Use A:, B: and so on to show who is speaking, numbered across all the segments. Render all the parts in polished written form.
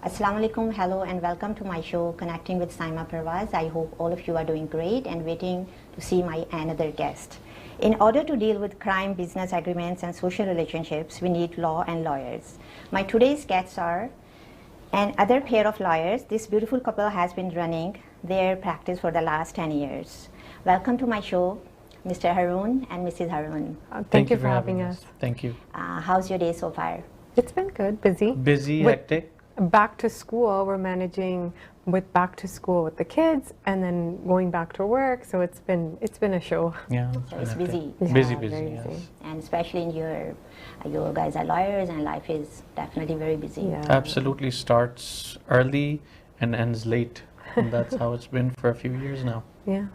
A: Assalamu alaikum, hello and welcome to my show Connecting with Saima Parwaz. I hope all of you are doing great and waiting to see my another guest. In order to deal with crime, business agreements and social relationships, we need law and lawyers. My today's guests are an other pair of lawyers. This beautiful couple has been running their practice for the last 10 years. Welcome to my show, Mr. Haroon and Mrs. Haroon.
B: Thank you for having us.
C: Thank you.
A: How's your day so far?
B: It's been good, busy.
C: Busy, hectic?
B: Back to school, we're managing with back to school with the kids and then going back to work, so it's been a show.
C: Yeah,
A: so it's busy.
B: Yeah,
C: busy,
B: yes.
A: And especially in you guys are lawyers and life is definitely very busy.
B: Yeah.
C: Absolutely, starts early and ends late. And that's how it's been for a few years now.
B: Yeah.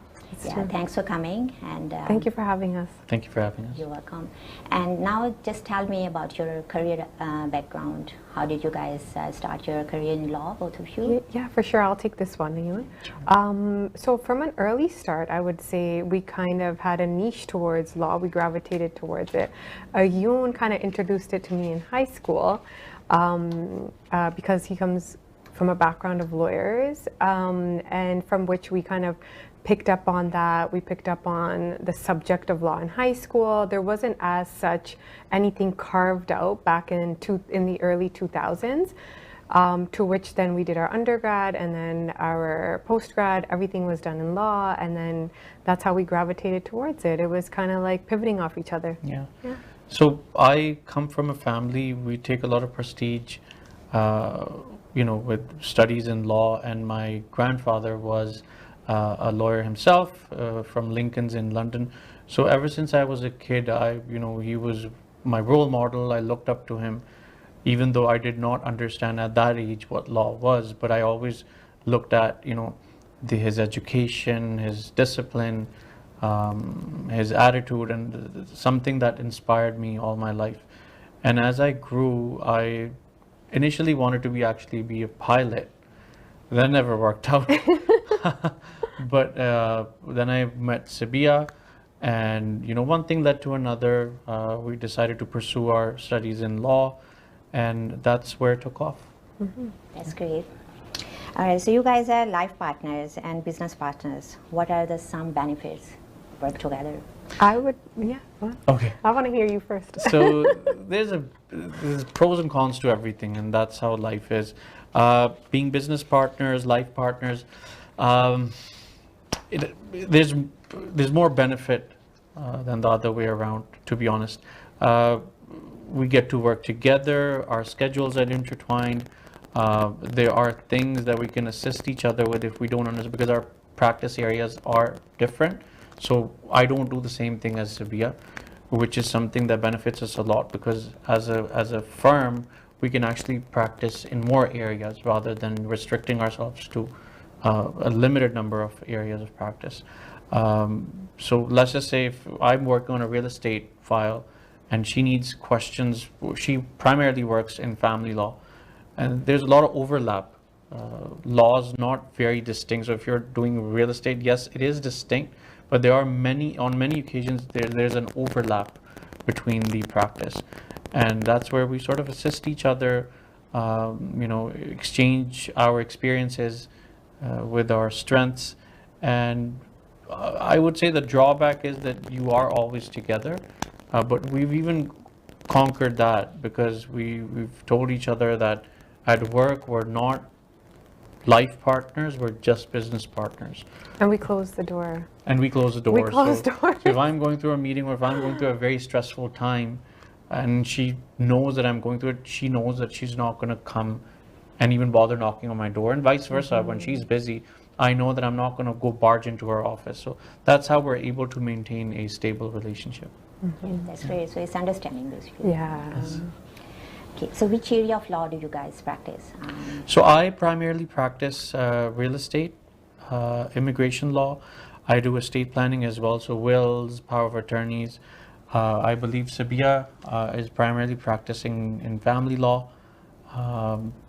A: Yeah, thanks for coming and
B: thank you for having us.
C: Thank you for having us.
A: You're welcome. And now just tell me about your career background. How did you guys start your career in law, both of you?
B: Yeah, for sure. I'll take this one, Ayoun. So from an early start, I would say we kind of had a niche towards law. We gravitated towards it. Ayoun kind of introduced it to me in high school because he comes from a background of lawyers and from which we kind of picked up on that. We picked up on the subject of law in high school. There wasn't as such anything carved out back in the early 2000s, to which then we did our undergrad and then our postgrad. Everything was done in law, and then that's how we gravitated towards it. It was kind of like pivoting off each other.
C: Yeah. So I come from a family, we take a lot of prestige, with studies in law, and my grandfather was a lawyer himself from Lincoln's in London. So ever since I was a kid, he was my role model. I looked up to him, even though I did not understand at that age what law was. But I always looked at, his education, his discipline, his attitude, and something that inspired me all my life. And as I grew, I initially wanted to be a pilot. That never worked out. But then I met Sabeeya, and one thing led to another. We decided to pursue our studies in law, and that's where it took off.
A: Mm-hmm. That's great. All right, so you guys are life partners and business partners. What are some benefits work together?
C: Okay.
B: I want to hear you first.
C: So there's pros and cons to everything, and that's how life is. Being business partners, life partners, there's more benefit than the other way around, to be honest. We get to work together, our schedules are intertwined. There are things that we can assist each other with if we don't understand, because our practice areas are different. So I don't do the same thing as Sabeeya, which is something that benefits us a lot, because as a firm, we can actually practice in more areas rather than restricting ourselves to a limited number of areas of practice. So let's just say if I'm working on a real estate file and she needs questions, she primarily works in family law, and there's a lot of overlap. Laws not very distinct. So if you're doing real estate, yes, it is distinct, but there are on many occasions there's an overlap between the practice, and that's where we sort of assist each other, exchange our experiences with our strengths. And I would say the drawback is that you are always together, but we've even conquered that, because we've told each other that at work we're not life partners, we're just business partners.
B: And we close the door.
C: We close
B: doors.
C: So if I'm going through a meeting, or if I'm going through a very stressful time, and she knows that I'm going through it, she knows that she's not going to come and even bother knocking on my door, and vice versa. Mm-hmm. When she's busy, I know that I'm not going to go barge into her office. So that's how we're able to maintain a stable relationship.
A: Mm-hmm. Yeah, that's great. So it's understanding basically.
B: Yeah.
C: Yes.
A: Okay. So which area of law do you guys practice?
C: So I primarily practice real estate, immigration law. I do estate planning as well, so wills, power of attorneys. I believe Sabeeya is primarily practicing in family law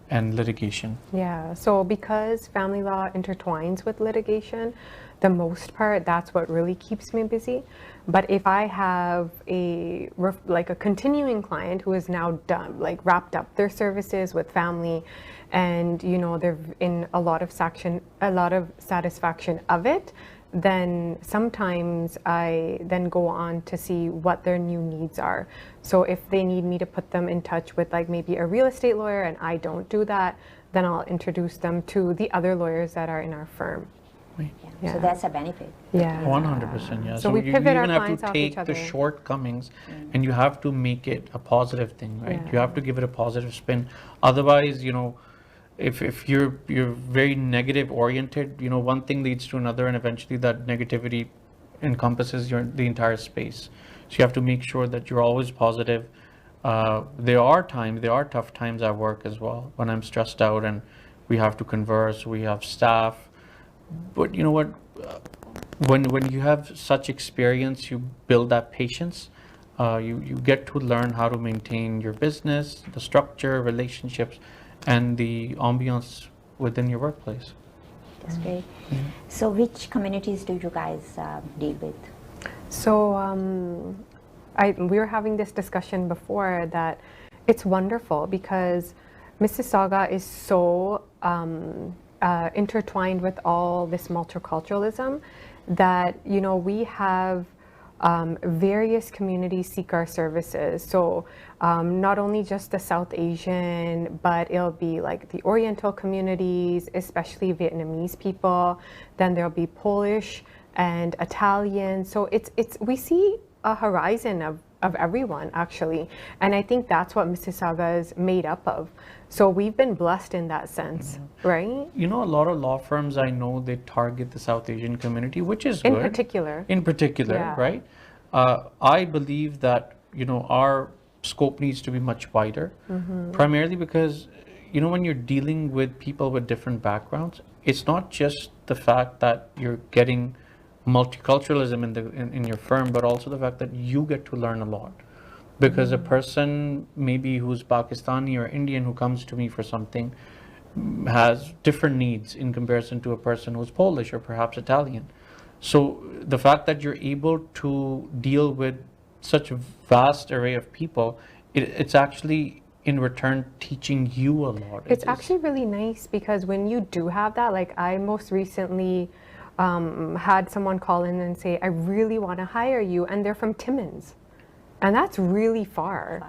C: and litigation.
B: Yeah, so because family law intertwines with litigation, the most part, that's what really keeps me busy. But if I have like a continuing client who is now done, like wrapped up their services with family, and you know they're in a lot of satisfaction of it, then sometimes I then go on to see what their new needs are. So if they need me to put them in touch with like maybe a real estate lawyer and I don't do that, then I'll introduce them to the other lawyers that are in our firm.
A: Yeah. So that's a benefit.
B: Yeah.
C: 100%, yeah.
B: So we
C: you
B: pivot our
C: even have
B: clients
C: to
B: off each
C: take the
B: other.
C: shortcomings and you have to make it a positive thing, right?
B: Yeah.
C: You have to give it a positive spin. Otherwise, you know, if you're very negative oriented, you know, one thing leads to another, and eventually that negativity encompasses the entire space. So you have to make sure that you're always positive. There are tough times at work as well when I'm stressed out and we have to converse. We have staff, but you know what? When you have such experience, you build that patience. You get to learn how to maintain your business, the structure, relationships, and the ambiance within your workplace.
A: That's great. So which communities do you guys deal with?
B: So we were having this discussion before that it's wonderful because Mississauga is so intertwined with all this multiculturalism that, you know, we have various communities seek our services. So not only just the South Asian, but it'll be like the Oriental communities, especially Vietnamese people. Then there'll be Polish and Italian. So we see a horizon of everyone actually. And I think that's what Mississauga is made up of. So we've been blessed in that sense, right?
C: You know, a lot of law firms I know, they target the South Asian community, which is good.
B: In particular,
C: Yeah. Right? I believe that, you know, our scope needs to be much wider, primarily because, you know, when you're dealing with people with different backgrounds, it's not just the fact that you're getting multiculturalism in your firm, but also the fact that you get to learn a lot. Because a person maybe who's Pakistani or Indian who comes to me for something has different needs in comparison to a person who's Polish or perhaps Italian. So the fact that you're able to deal with such a vast array of people, it's actually in return teaching you a lot.
B: It's actually really nice because when you do have that, like I most recently had someone call in and say, I really want to hire you, and they're from Timmins. And that's really far.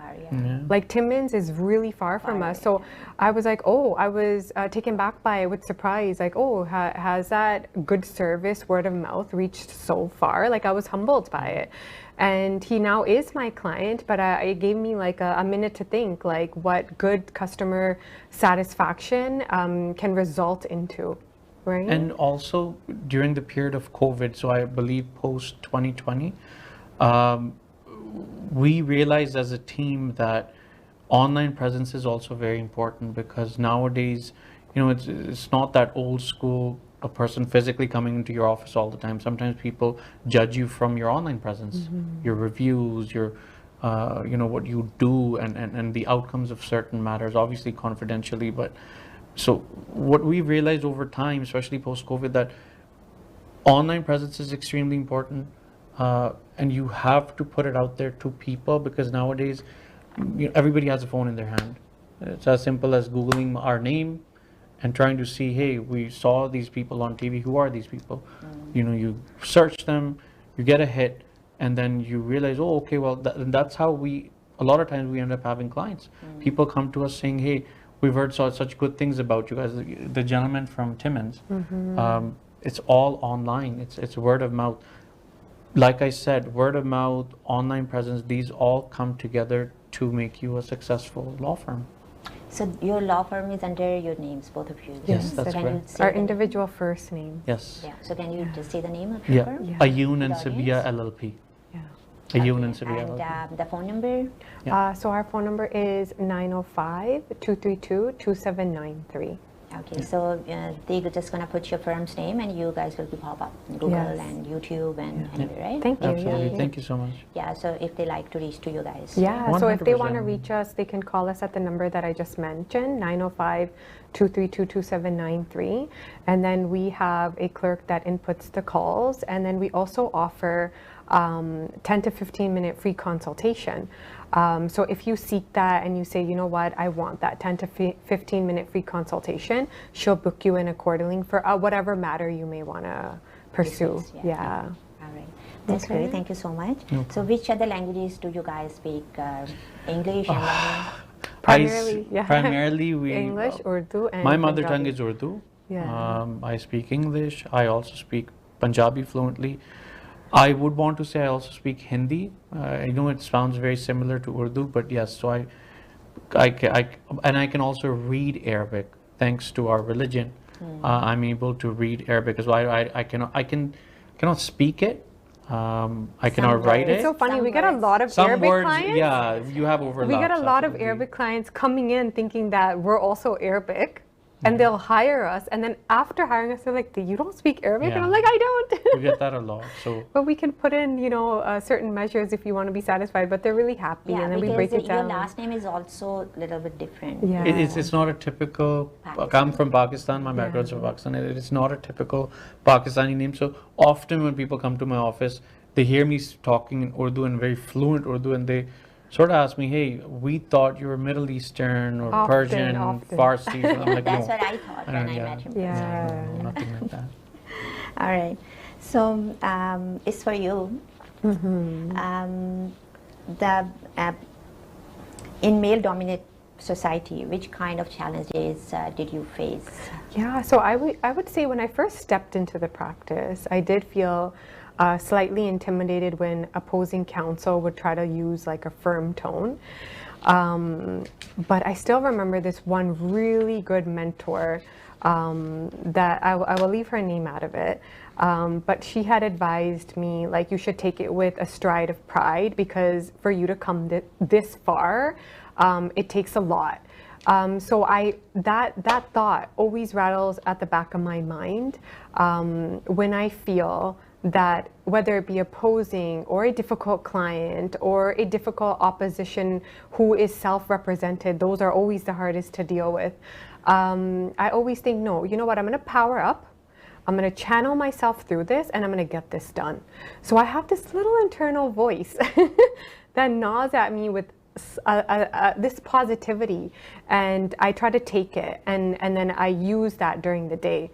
B: Like Timmins is really far from us. So I was like, oh, I was taken back by it with surprise. Like, oh, has that good service, word of mouth, reached so far? Like I was humbled by it. And he now is my client, but it gave me like a minute to think like what good customer satisfaction can result into, right?
C: And also during the period of COVID, so I believe post 2020, we realized as a team that online presence is also very important because nowadays, you know, it's not that old school, a person physically coming into your office all the time. Sometimes people judge you from your online presence, your reviews, your, you know, what you do and the outcomes of certain matters, obviously confidentially. But so what we realized over time, especially post-COVID, that online presence is extremely important. And you have to put it out there to people because nowadays, you know, everybody has a phone in their hand. It's as simple as Googling our name and trying to see, hey, we saw these people on TV. Who are these people? You know, you search them, you get a hit, and then you realize, oh, okay, well, that's how a lot of times we end up having clients. People come to us saying, hey, we've heard such good things about you guys. The gentleman from Timmins, it's all online. It's word of mouth. Like I said, word of mouth, online presence, these all come together to make you a successful law firm.
A: So your law firm is under your names, both of you?
C: Yes, that's
A: can
C: correct.
A: You say
B: Our individual first name.
C: Yes.
A: Yeah. So can you just say the name of your firm?
C: Ayoun and
A: The
C: Sabeeya
A: audience?
C: LLP.
B: Yeah.
C: Ayoun and Sabeeya LLP.
A: And the phone number?
B: So our phone number is 905-232-2793.
A: Okay, so they're just gonna put your firm's name, and you guys will be pop up in Google
B: Yes.
A: and YouTube and anywhere, right?
B: Thank you.
C: Absolutely.
B: Yeah.
C: Thank you so much.
A: Yeah. So if they like to reach to you guys,
B: Yeah, so if they want to
C: 100%.
B: reach us, they can call us at the number that I just mentioned, 905-232-2793. And then we have a clerk that inputs the calls. And then we also offer 10 to 15 minute free consultation. So if you seek that and you say, you know what, I want that 10 to 15 minute free consultation, she'll book you in accordingly for whatever matter you may want to pursue.
A: Business,
B: Yeah.
A: All right. That's
B: Okay.
A: great. Thank you so much. So which other languages do you guys speak? English and
B: Primarily, yeah.
C: Primarily we
B: English, Urdu, and
C: my mother tongue
B: Punjabi.
C: is Urdu.
B: Yeah.
C: I speak English. I also speak Punjabi fluently. I would want to say I also speak Hindi. I know it sounds very similar to Urdu, but yes. So I can also read Arabic thanks to our religion. I'm able to read Arabic as well. I cannot speak it. I cannot write
B: It's
C: it.
B: so funny.
A: Some
B: We get a
A: words.
B: lot of
C: Some
B: Arabic
C: words,
B: clients.
C: yeah, you have overlaps.
B: We get a lot of
C: absolutely.
B: Arabic clients coming in thinking that we're also Arabic, and they'll hire us. And then after hiring us, they're like, "You don't speak Arabic?" And
C: Yeah.
B: I'm like, "I don't."
C: We get that a lot. So
B: But we can put in, certain measures if you want to be satisfied. But they're really happy,
A: yeah,
B: and then we break
A: because
B: it down.
A: your last name is also a little bit different.
B: Yeah.
C: it's not a typical.
A: Pakistan.
C: I'm from Pakistan. My background's from Pakistan. It's not a typical Pakistani name. So often when people come to my office, they hear me talking in Urdu and very fluent Urdu, and they sort of ask me, "Hey, we thought you were Middle Eastern or
B: Often,
C: Persian,
B: often.
C: Farsi." And I'm like,
A: That's
C: no.
A: what I thought when I met him.
B: Yeah.
C: No, nothing like that.
A: All right. So it's for you. The in male-dominated society, which kind of challenges did you face?
B: Yeah, so I would say when I first stepped into the practice, I did feel slightly intimidated when opposing counsel would try to use like a firm tone. But I still remember this one really good mentor that I will leave her name out of it. But she had advised me, like, you should take it with a stride of pride, because for you to come this far, it takes a lot. So that thought always rattles at the back of my mind when I feel that whether it be opposing or a difficult client or a difficult opposition who is self-represented, those are always the hardest to deal with. I always think, no, you know what, I'm going to power up. I'm going to channel myself through this, and I'm going to get this done. So I have this little internal voice that gnaws at me with this positivity, and I try to take it, and then I use that during the day.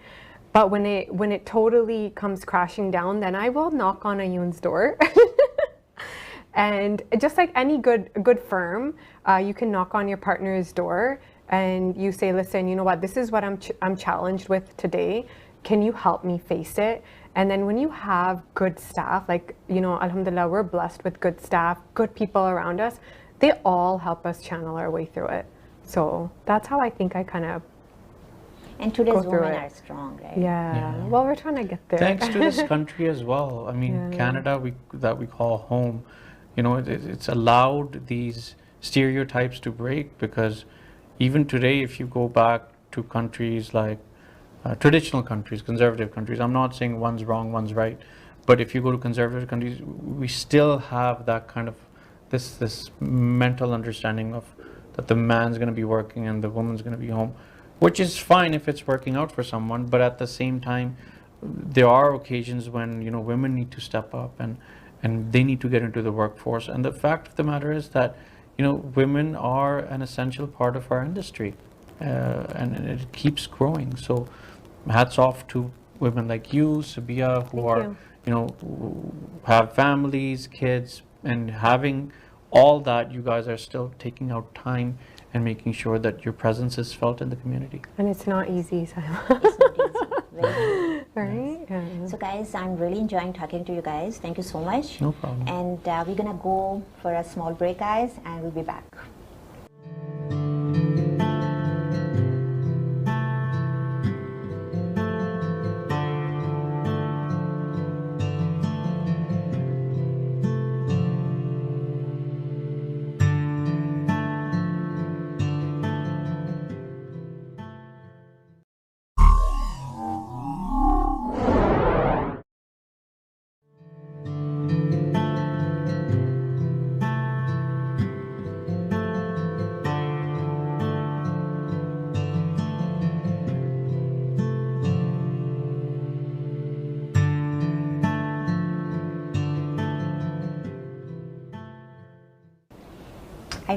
B: But when it totally comes crashing down, then I will knock on Ayoun's door. And just like any good firm, you can knock on your partner's door and you say, listen, you know what, this is what I'm challenged with today. Can you help me face it? And then when you have good staff, like, alhamdulillah, we're blessed with good staff, good people around us, they all help us channel our way through it. So that's how I think I kind of
A: And today's
B: go through
A: women
B: it.
A: are strong, right?
B: Yeah. Well, we're trying to get there.
C: Thanks to this country as well. I mean, Canada, that we call home, it's allowed these stereotypes to break, because even today, if you go back to countries like traditional countries, conservative countries, I'm not saying one's wrong, one's right, but if you go to conservative countries, we still have that kind of this mental understanding of that the man's going to be working and the woman's going to be home, which is fine if it's working out for someone, but at the same time, there are occasions when women need to step up and they need to get into the workforce. And the fact of the matter is that women are an essential part of our industry, and it keeps growing. So hats off to women like you, Sabeeya, who have families, kids, and having all that, you guys are still taking out time and making sure that your presence is felt in the community.
B: And it's not easy, Saima.
A: It's not easy. Very
B: Right? Yeah.
A: So guys, I'm really enjoying talking to you guys. Thank you so much.
C: No problem.
A: And we're gonna go for a small break, guys, and we'll be back.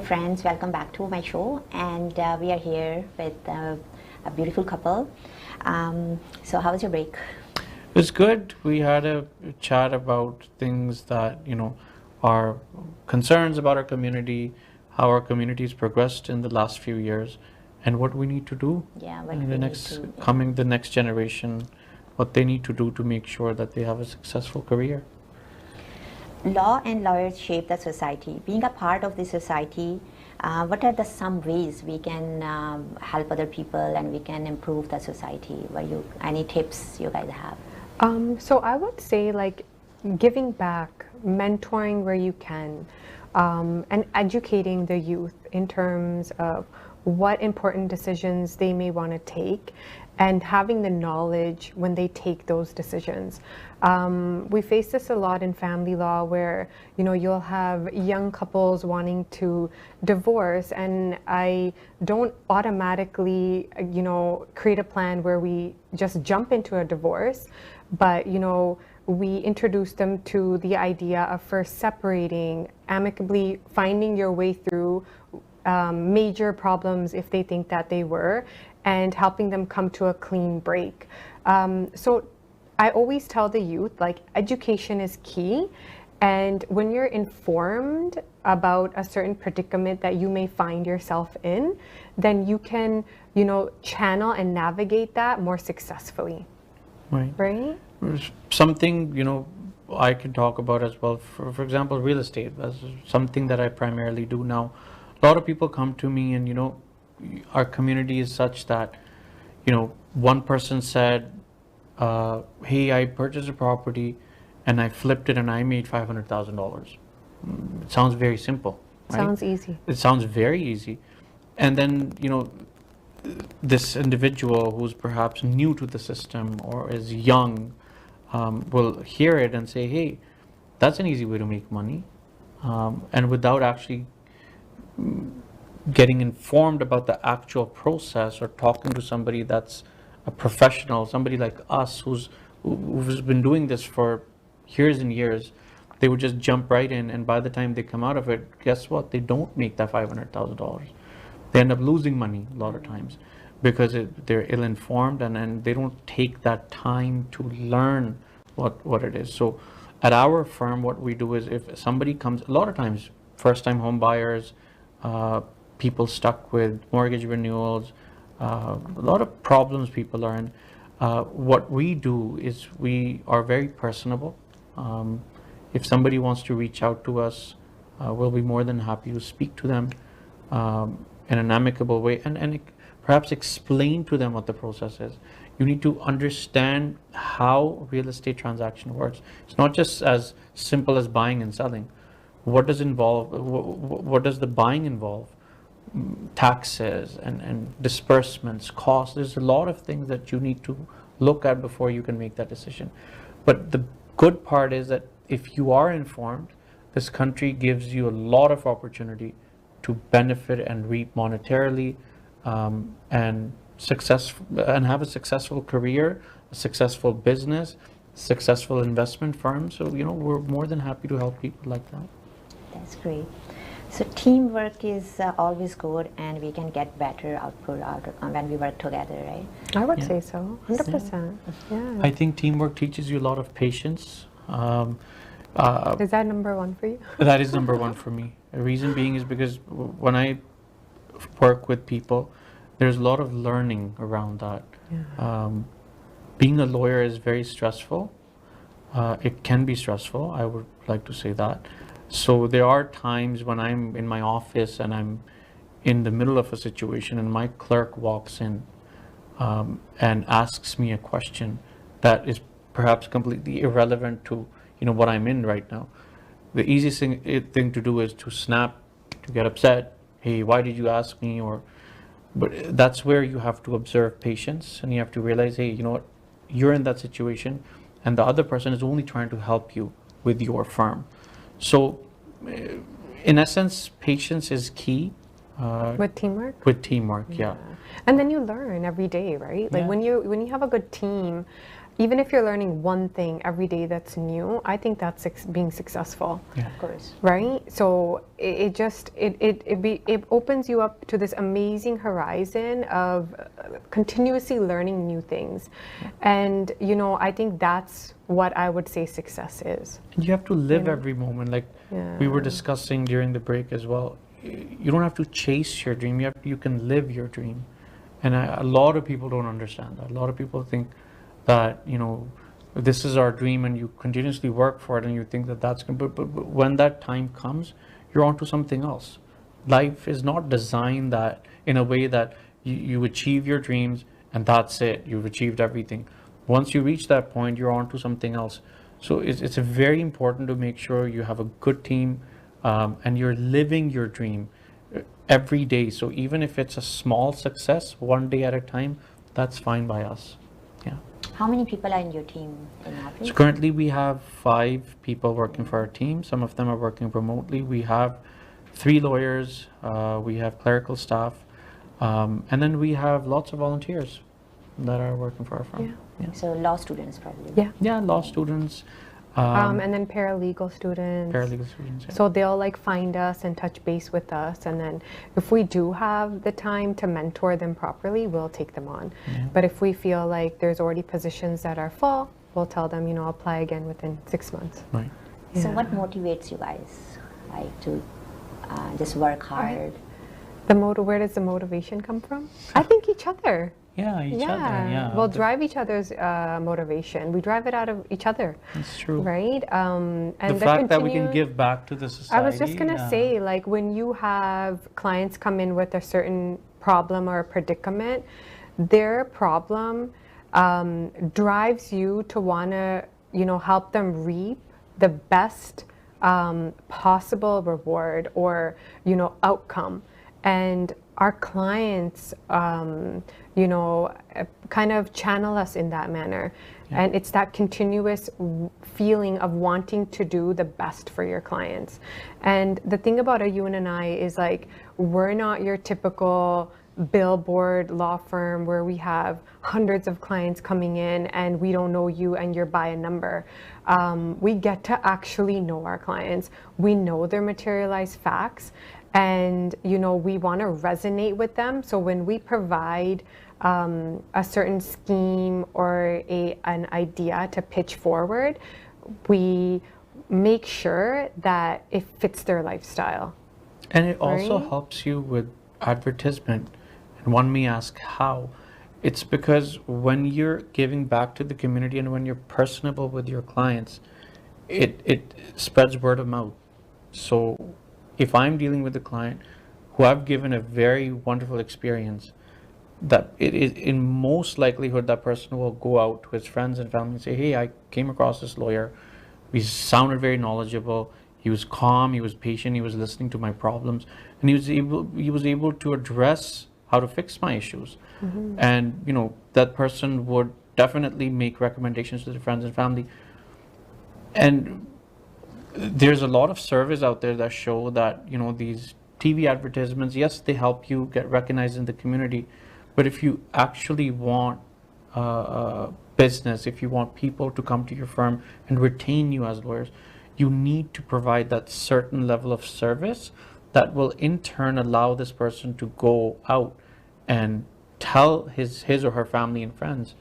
A: friends, welcome back to my show, and we are here with a beautiful couple. So how was your break?
C: It was good. We had a chat about things that, are concerns about our community, how our community's progressed in the last few years, and what we need to do
A: Yeah, what
C: in
A: we
C: the
A: need to, yeah.
C: coming the next generation, what they need to do to make sure that they have a successful career.
A: Law and lawyers shape the society. Being a part of the society, what are some ways we can help other people and we can improve the society? Any tips you guys have?
B: So I would say like giving back, mentoring where you can, and educating the youth in terms of what important decisions they may want to take and having the knowledge when they take those decisions. We face this a lot in family law where, you'll have young couples wanting to divorce, and I don't automatically, create a plan where we just jump into a divorce, but, we introduce them to the idea of first separating, amicably finding your way through major problems if they think that they were, and helping them come to a clean break. So I always tell the youth, like, education is key. And when you're informed about a certain predicament that you may find yourself in, then you can, channel and navigate that more successfully.
C: Right.
B: Right?
C: Something, I can talk about as well. For example, real estate. That's something that I primarily do now. A lot of people come to me and, our community is such that, one person said, hey, I purchased a property and I flipped it and I made $500,000. It sounds very simple. Right?
B: Sounds easy.
C: It sounds very easy. And then, this individual who's perhaps new to the system or is young will hear it and say, hey, that's an easy way to make money. And without actually getting informed about the actual process or talking to somebody that's a professional, somebody like us who's been doing this for years and years, they would just jump right in, and by the time they come out of it, guess what? They don't make that $500,000. They end up losing money a lot of times because they're ill-informed and they don't take that time to learn what it is. So at our firm, what we do is if somebody comes, a lot of times, first-time home buyers, people stuck with mortgage renewals, a lot of problems people are in. What we do is we are very personable. If somebody wants to reach out to us, we'll be more than happy to speak to them in an amicable way and perhaps explain to them what the process is. You need to understand how real estate transaction works. It's not just as simple as buying and selling. What does the buying involve? Taxes and disbursements, costs. There's a lot of things that you need to look at before you can make that decision. But the good part is that if you are informed, this country gives you a lot of opportunity to benefit and reap monetarily and have a successful career, a successful business, successful investment firm. So, we're more than happy to help people like that.
A: That's great. So teamwork is always good, and we can get better output when we work together, right?
B: I would say so, 100%. Yeah.
C: I think teamwork teaches you a lot of patience.
B: Is that number one for you?
C: That is number one for me. The reason being is because when I work with people, there's a lot of learning around that.
B: Yeah.
C: Being a lawyer is very stressful. It can be stressful, I would like to say that. So there are times when I'm in my office and I'm in the middle of a situation and my clerk walks in and asks me a question that is perhaps completely irrelevant to what I'm in right now. The easiest thing to do is to snap, to get upset. Hey, why did you ask me? But that's where you have to observe patience and you have to realize, hey, you know what? You're in that situation and the other person is only trying to help you with your firm. So, in essence, patience is key.
B: With teamwork?
C: With teamwork, yeah.
B: And then you learn every day, right? Like
C: Yeah.
B: when you have a good team, even if you're learning one thing every day that's new, I think that's being successful.
C: Yeah.
A: Of course.
B: Right? So it opens you up to this amazing horizon of continuously learning new things. And, you know, I think that's what I would say success is.
C: And you have to live every moment. Like we were discussing during the break as well. You don't have to chase your dream. You can live your dream. And a lot of people don't understand that. A lot of people think that, you know, this is our dream and you continuously work for it and you think that that's going to, but when that time comes, you're onto something else. Life is not designed that in a way that you achieve your dreams and that's it. You've achieved everything. Once you reach that point, you're onto something else. So it's very important to make sure you have a good team and you're living your dream every day. So even if it's a small success, one day at a time, that's fine by us. Yeah.
A: How many people are in your team in office?
C: So currently we have 5 people working for our team. Some of them are working remotely. We have 3 lawyers, we have clerical staff, and then we have lots of volunteers that are working for our firm.
A: Yeah. So law students probably.
B: Yeah.
C: Yeah, law students.
B: And then paralegal students.
C: Paralegal students. Yeah.
B: So they'll like find us and touch base with us, and then if we do have the time to mentor them properly, we'll take them on. But if we feel like there's already positions that are full, we'll tell them, you know, apply again within 6 months.
C: Right.
A: So what motivates you guys, like to just work hard?
B: Where does the motivation come from? I think each other.
C: Yeah, each other. Yeah.
B: We'll drive each other's motivation. We drive it out of each other.
C: That's true.
B: Right? And
C: the fact that we can give back to the society.
B: I was just going to say, like, when you have clients come in with a certain problem or a predicament, their problem drives you to want to, you know, help them reap the best possible reward or, you know, outcome. And our clients, you know, kind of channel us in that manner. Yeah. And it's that continuous feeling of wanting to do the best for your clients. And the thing about Ayoun and I is, like, we're not your typical billboard law firm where we have hundreds of clients coming in and we don't know you and you're by a number. We get to actually know our clients. We know their materialized facts. And, you know, we want to resonate with them. So when we provide a certain scheme or an idea to pitch forward, we make sure that it fits their lifestyle.
C: And it also helps you with advertisement. And one may ask how. It's because when you're giving back to the community and when you're personable with your clients, it spreads word of mouth. So if I'm dealing with a client who I've given a very wonderful experience, that it is in most likelihood that person will go out to his friends and family and say, hey, I came across this lawyer. He sounded very knowledgeable. He was calm, he was patient, he was listening to my problems, and he was able to address how to fix my issues. And, you know, that person would definitely make recommendations to their friends and family. And there's a lot of surveys out there that show that, you know, these TV advertisements, yes, they help you get recognized in the community, but if you actually want business, if you want people to come to your firm and retain you as lawyers, you need to provide that certain level of service that will in turn allow this person to go out and tell his or her family and friends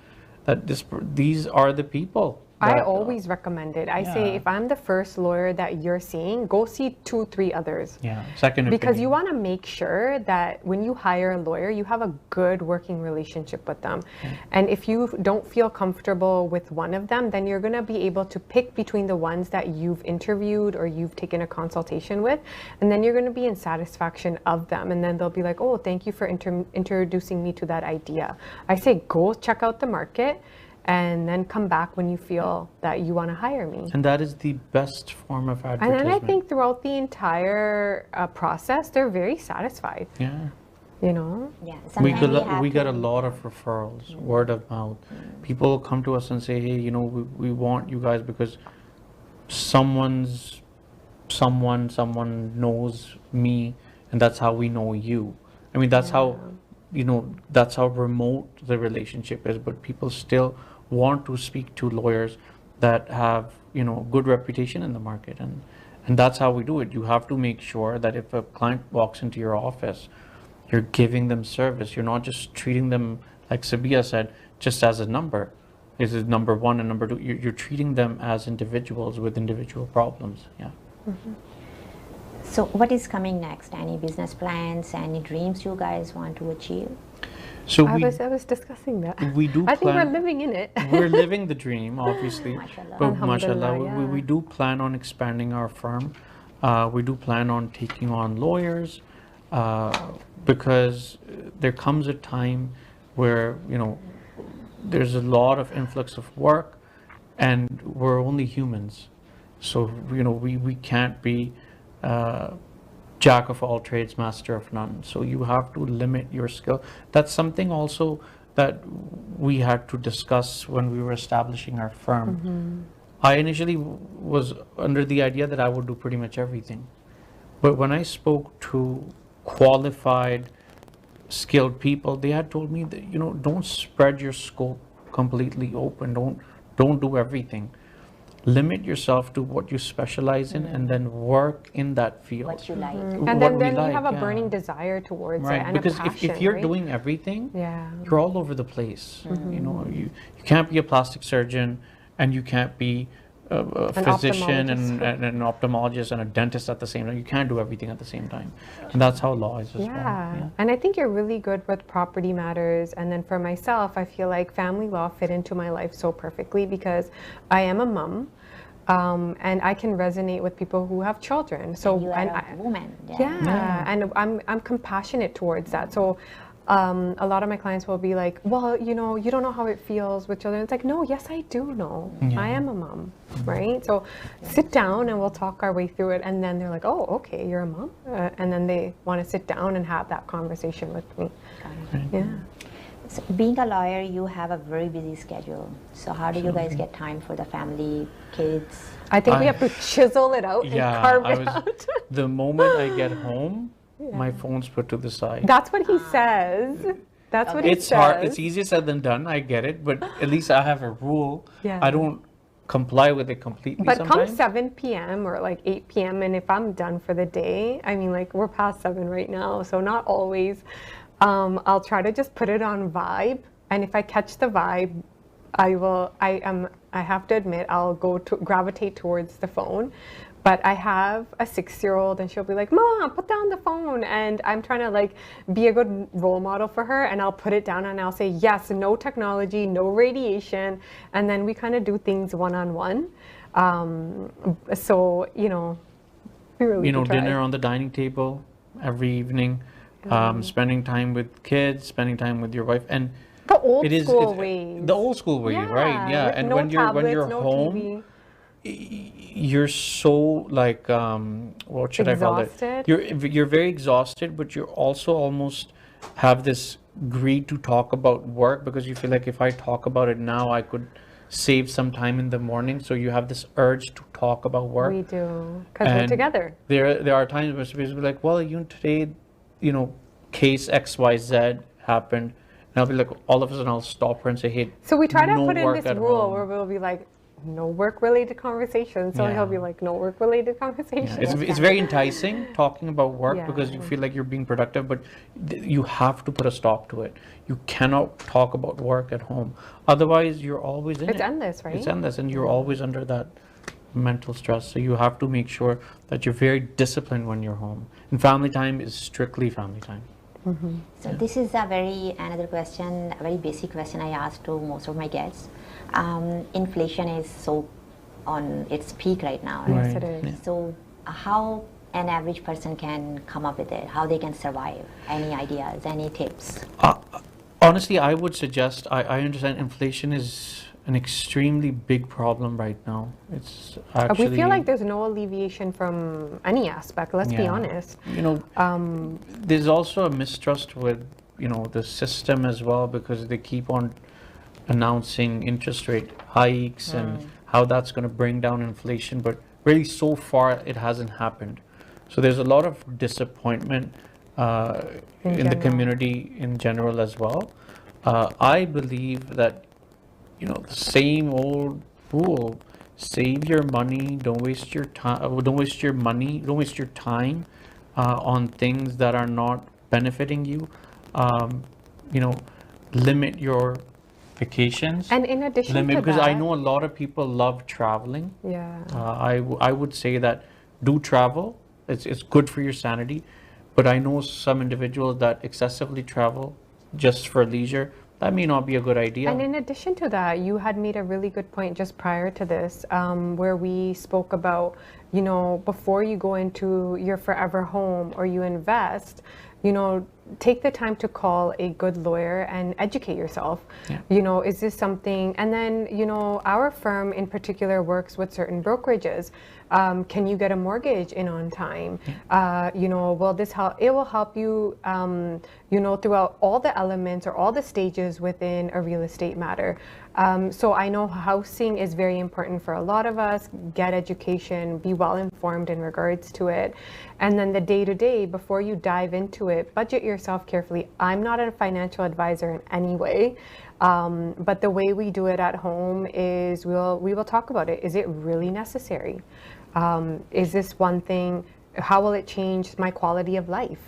C: that these are the people.
B: I always recommend it. I say, if I'm the first lawyer that you're seeing, go see 2-3 others.
C: Yeah, second opinion.
B: Because you want to make sure that when you hire a lawyer, you have a good working relationship with them. And if you don't feel comfortable with one of them, then you're going to be able to pick between the ones that you've interviewed or you've taken a consultation with, and then you're going to be in satisfaction of them. And then they'll be like, oh, thank you for introducing me to that idea. I say, go check out the market, and then come back when you feel that you want to hire me.
C: And that is the best form of advertisement.
B: And then I think throughout the entire process, they're very satisfied.
C: Yeah.
B: You know?
A: Yeah.
C: We get a lot of referrals, word of mouth. People come to us and say, hey, you know, we want you guys because someone knows me, and that's how we know you. I mean, that's how, you know, that's how remote the relationship is, but people still want to speak to lawyers that have, good reputation in the market. And that's how we do it. You have to make sure that if a client walks into your office, you're giving them service. You're not just treating them, like Sabeeya said, just as a number. This is number one and number two. You're treating them as individuals with individual problems. Yeah.
A: So what is coming next? Any business plans, any dreams you guys want to achieve?
C: So
B: I was discussing that.
C: we do
B: I think we're
C: plan,
B: living in it.
C: we're living the dream, obviously.
A: Mashallah.
C: But
B: Alhamdulillah,
C: mashallah, we do plan on expanding our firm. We do plan on taking on lawyers because there comes a time where, there's a lot of influx of work and we're only humans. So, we can't be jack of all trades, master of none. So you have to limit your skill. That's something also that we had to discuss when we were establishing our firm. I initially was under the idea that I would do pretty much everything. But when I spoke to qualified, skilled people, they had told me that, don't spread your scope completely open. Don't do everything. Limit yourself to what you specialize in and then work in that field.
A: What you like.
B: And
C: What we
B: then you
C: like,
B: have a
C: yeah.
B: burning desire towards it
C: Right,
B: and
C: because
B: a passion,
C: if you're
B: right?
C: doing everything,
B: Yeah.
C: you're all over the place. You can't be a plastic surgeon and you can't be a physician and an ophthalmologist and a dentist at the same time. You can't do everything at the same time. And that's how law is as well.
B: Yeah, and I think you're really good with property matters. And then for myself, I feel like family law fit into my life so perfectly because I am a mom. And I can resonate with people who have children. So
A: You are a woman.
B: yeah, and I'm compassionate towards that. So a lot of my clients will be like, well, you don't know how it feels with children. It's like, no, yes, I do know. I am a mom, right? So sit down and we'll talk our way through it. And then they're like, oh, okay, you're a mom. And then they want to sit down and have that conversation with me. Yeah.
A: So being a lawyer, you have a very busy schedule. So how do you guys get time for the family, kids?
B: I think we have to chisel it out and carve it out.
C: The moment I get home, my phone's put to the side.
B: That's what he says. That's what he
C: It's
B: says.
C: hard. It's easier said than done. I get it, but at least I have a rule.
B: Yeah.
C: I don't comply with it completely.
B: But come
C: sometimes.
B: 7 p.m. or like 8 p.m. and if I'm done for the day, I mean, like we're past 7 right now, so not always. I'll try to just put it on vibe, and if I catch the vibe, I have to admit I'll gravitate towards the phone. But I have a 6-year-old and she'll be like, Mom, put down the phone. And I'm trying to like be a good role model for her, and I'll put it down and I'll say, yes, no technology, no radiation. And then we kind of do things one-on-one. So, we really do try.
C: Dinner on the dining table every evening, spending time with kids, spending time with your wife. And
B: The old
C: it is
B: school ways.
C: the old school way, right? Yeah.
B: with
C: And
B: no
C: when
B: tablets,
C: you're
B: no
C: home,
B: TV.
C: you're so like what should
B: Exhausted?
C: I call it? You're very exhausted, but you're also almost have this greed to talk about work because you feel like if I talk about it now, I could save some time in the morning. So you have this urge to talk about work.
B: We do, because we're
C: And
B: together.
C: There are times where supposed to be like, well, today, case XYZ happened. And I'll be like, all of a sudden I'll stop her and say, hey,
B: So we try to
C: no
B: put in
C: work
B: this
C: at
B: rule
C: home.
B: where we'll be like, no work-related conversation. So he'll be
C: Yeah.
B: like, no work-related
C: Yeah,
B: conversation.
C: it's very enticing talking about work because you
B: Yeah.
C: feel like you're being productive, but you have to put a stop to it. You cannot talk about work at home. Otherwise, you're always in it.
B: It's endless, right?
C: It's endless, and you're always under that mental stress. So you have to make sure that you're very disciplined when you're home. And family time is strictly family time.
A: So this is another question, a very basic question I ask to most of my guests. Inflation is so on its peak right now.
C: Right.
B: Yes, it is.
C: Yeah.
A: So how an average person can come up with it, how they can survive, any ideas, any tips?
C: Honestly, I would suggest, I understand inflation is an extremely big problem right now. It's actually...
B: We feel like there's no alleviation from any aspect, let's be
C: Yeah.
B: honest.
C: There's also a mistrust with, the system as well because they keep on announcing interest rate hikes and how that's going to bring down inflation, but really so far it hasn't happened. So there's a lot of disappointment in the
B: general.
C: community in general as well. I believe that the same old rule. Save your money. Don't waste your time. Don't waste your money. Don't waste your time on things that are not benefiting you. Um, you know, limit your vacations.
B: And in addition to
C: Because I
B: that,
C: know a lot of people love traveling.
B: yeah.
C: I would say that do travel. It's good for your sanity. But I know some individuals that excessively travel just for leisure. That may not be a good idea.
B: And in addition to that, you had made a really good point just prior to this, where we spoke about, before you go into your forever home or you invest, take the time to call a good lawyer and educate yourself.
C: Yeah.
B: Is this something? And then, our firm in particular works with certain brokerages. Can you get a mortgage in on time? Will this help? It will help you, throughout all the elements or all the stages within a real estate matter. So I know housing is very important for a lot of us. Get education, be well informed in regards to it. And then the day-to-day, before you dive into it, budget yourself carefully. I'm not a financial advisor in any way. But the way we do it at home is we will talk about it. Is it really necessary? Is this one thing? How will it change my quality of life?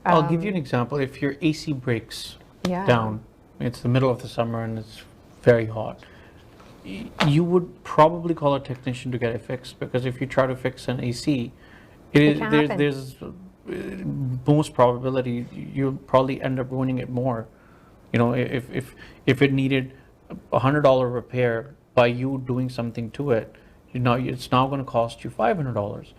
C: I'll give you an example. If your AC breaks down, it's the middle of the summer and it's very hot, you would probably call a technician to get it fixed, because if you try to fix an AC, there's most probability you'll probably end up ruining it more. If it needed $100 repair, by you doing something to it, it's now going to cost you $500.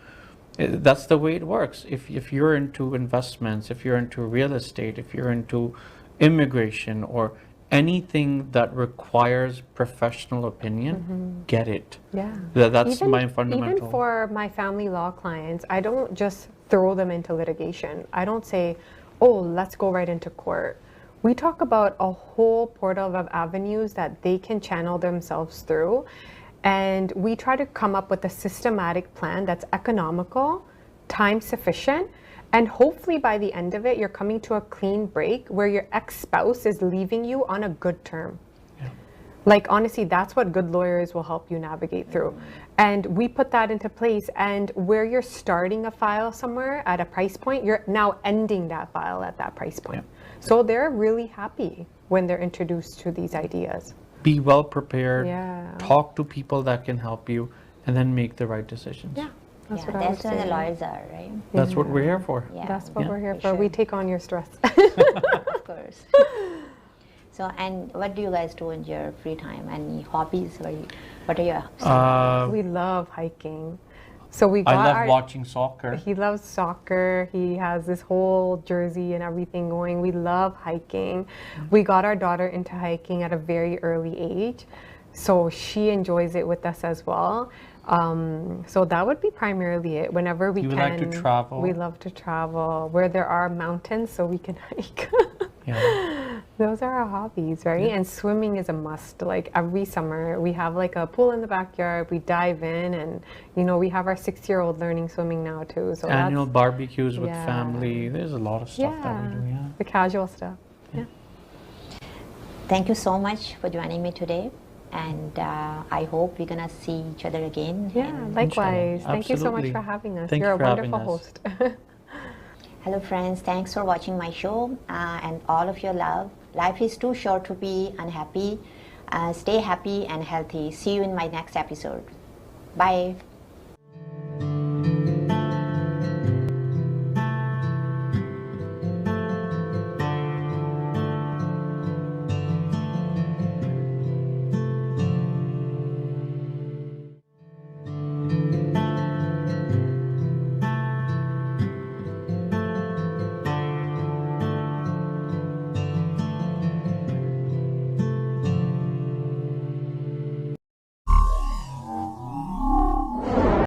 C: That's the way it works. If you're into investments, if you're into real estate, if you're into immigration or anything that requires professional opinion, get it.
B: Yeah.
C: That's my fundamental.
B: Even for my family law clients, I don't just throw them into litigation. I don't say, oh, let's go right into court. We talk about a whole portal of avenues that they can channel themselves through. And we try to come up with a systematic plan that's economical, time sufficient, and hopefully by the end of it, you're coming to a clean break where your ex-spouse is leaving you on a good term.
C: Yeah.
B: Like, honestly, that's what good lawyers will help you navigate through. And we put that into place. And where you're starting a file somewhere at a price point, you're now ending that file at that price point.
C: Yeah.
B: So they're really happy when they're introduced to these ideas.
C: Be well prepared,
B: Yeah.
C: talk to people that can help you, and then make the right decisions.
B: Yeah. That's
A: Yeah,
B: what I would
A: that's what the
B: say.
A: lawyers are, right?
C: That's what we're here for.
A: Yeah.
B: That's what
C: Yeah.
B: we're here
A: For
B: for.
A: sure.
B: We take on your stress.
A: Of course. So, and what do you guys do in your free time? Any hobbies? What are your
B: We love hiking. So we got
C: I love
B: our,
C: watching soccer.
B: He loves soccer. He has this whole jersey and everything going. We love hiking. We got our daughter into hiking at a very early age. So she enjoys it with us as well. So that would be primarily it. Whenever we
C: You
B: can,
C: like to travel?
B: we love to travel where there are mountains so we can hike.
C: Yeah.
B: Those are our hobbies, right? And swimming is a must. Like every summer, we have like a pool in the backyard. We dive in, and we have our 6-year-old learning swimming now too. So
C: Annual
B: that's,
C: barbecues with
B: yeah.
C: family. There's a lot of stuff that we do. Yeah.
B: the casual stuff. Yeah.
A: Thank you so much for joining me today. And I hope we're going to see each other again.
B: Yeah,
A: And
B: likewise.
C: Inshallah.
B: Thank you so much
C: Absolutely.
B: for having us.
C: Thank
B: You're
C: you
B: a
C: for having
B: wonderful
C: us.
B: host.
A: hello, friends. Thanks for watching my show and all of your love. Life is too short to be unhappy. Stay happy and healthy. See you in my next episode. Bye.